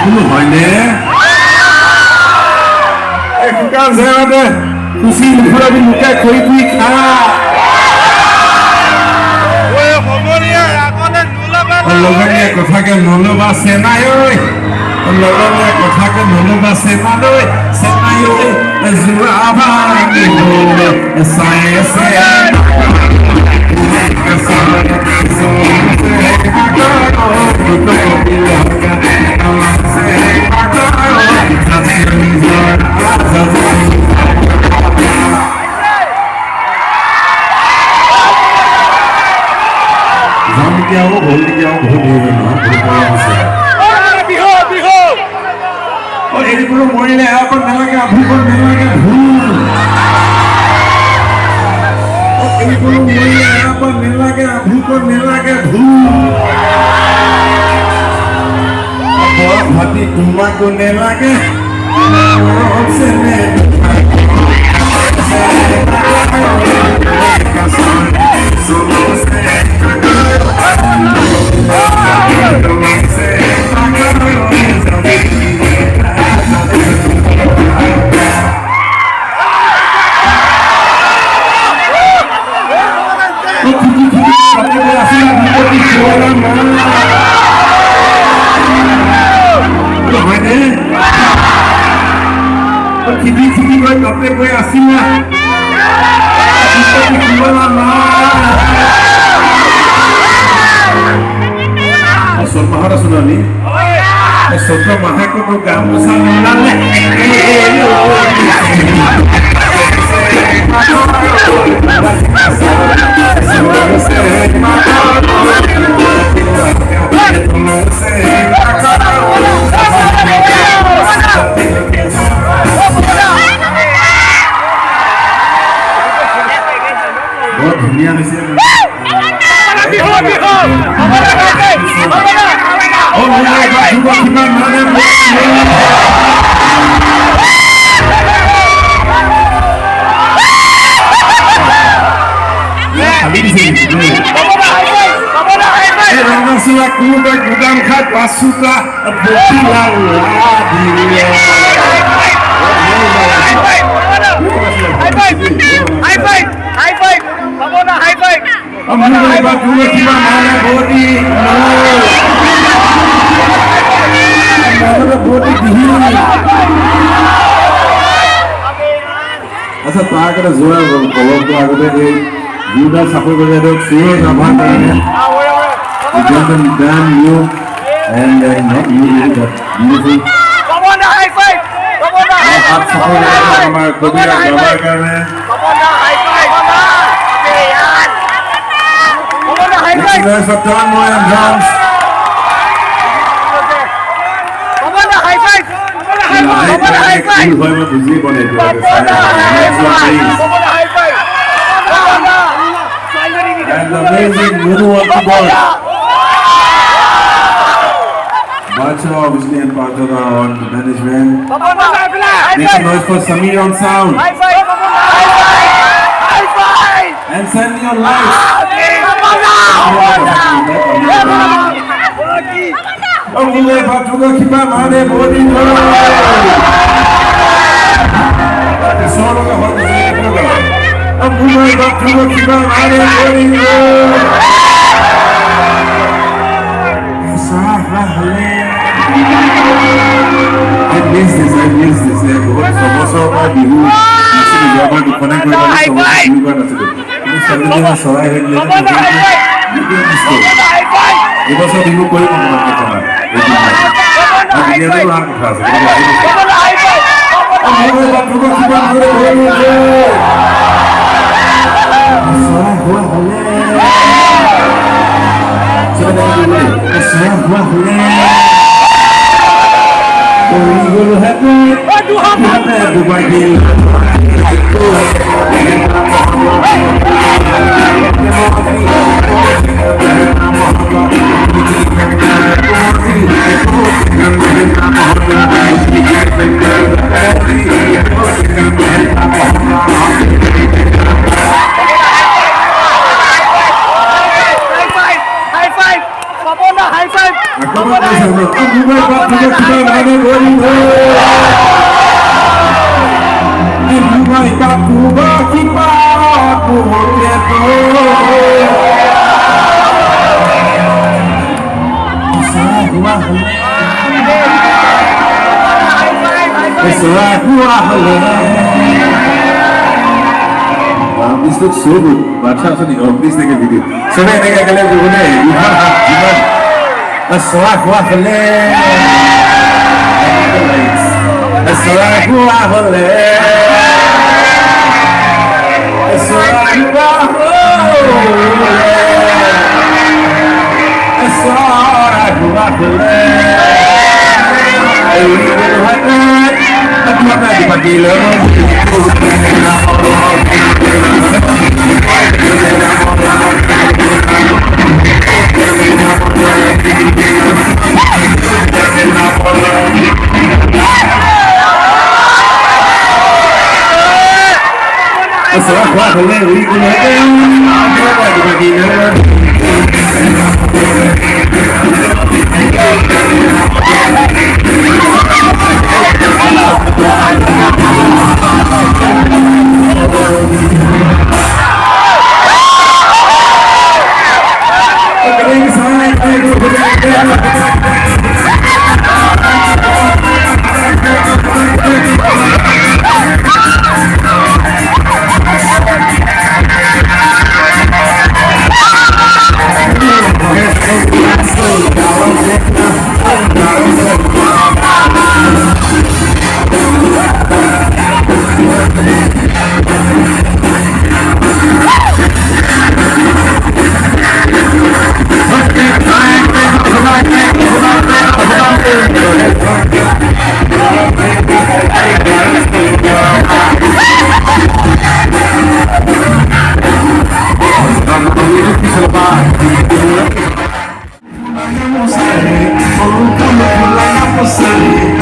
কোনো হয়নে শুকান জেগাতে কুচি নুফুৰাবি লোকে খৰি পুৰি খা লগনীয়া কথাকে নলবা চেনাই ঐ লগনীয়া কথাকে নলবা চেনালৈ চেনাই ঐ যোৰা ভাঙি হ'ল চাই আছে এইবোৰ মৰিলে আকৌ নেলাগে আভুকত নেলাগে ভুল এইবোৰ মৰিলে আকৌ নেলাগে আভুকত নেলাগে ভুল ভাতি তোমাকো নেলাগে Sotro mahako no gamusa nolale बहुत दुनिया में से Oh my God, you got to run, अच्छा ताकरे जोरा कलम तो आगते के जुदा सपोर्ट कर रहे हो सुनो जमा करने एकदम damn you and not you but beautiful come on the high five आप सपोर्ट कर रहे हैं हमारे कबीरा जमा कर रहे हैं come on the high five यार come on the high five Next for Don Moyan drums come on the high five come on the high five भाई मैं बिजली बने जो and the amazing Muru on the ball. Bacha obviously and Pajara on the management. Make some noise for Samir on sound. And send me your lights. Amule Patuga Kipa Mane Bodi Koro. Solo ka hot is Amule Patuga Kipa Mane Bodi Koro. I miss this. Also, Bihu. Nasi di Jawa di Panang kalau ada semua juga nasi tu. Ini sebenarnya soal yang lebih itu so Bihu kau yang mana kita nak? Ini dia tu orang khas. Ambil batu kau kibar boleh. Soal gua boleh. Soal gua boleh. Gol happy. Aduh apa Dubai deal. High five. Ang buhay pa pinagkita namin Olivo. Ang buhay pa kuba kita puhutleto. Sa buhay Wow, this looks so good. Bacha also नहीं please take a video. सुने नहीं क्या करें जो बोले जीवन असवाक वाफले असवाक वाफले असवाक वाफले Aku akan dipanggil Asal kuat boleh Vamos a ver, vamos a ver,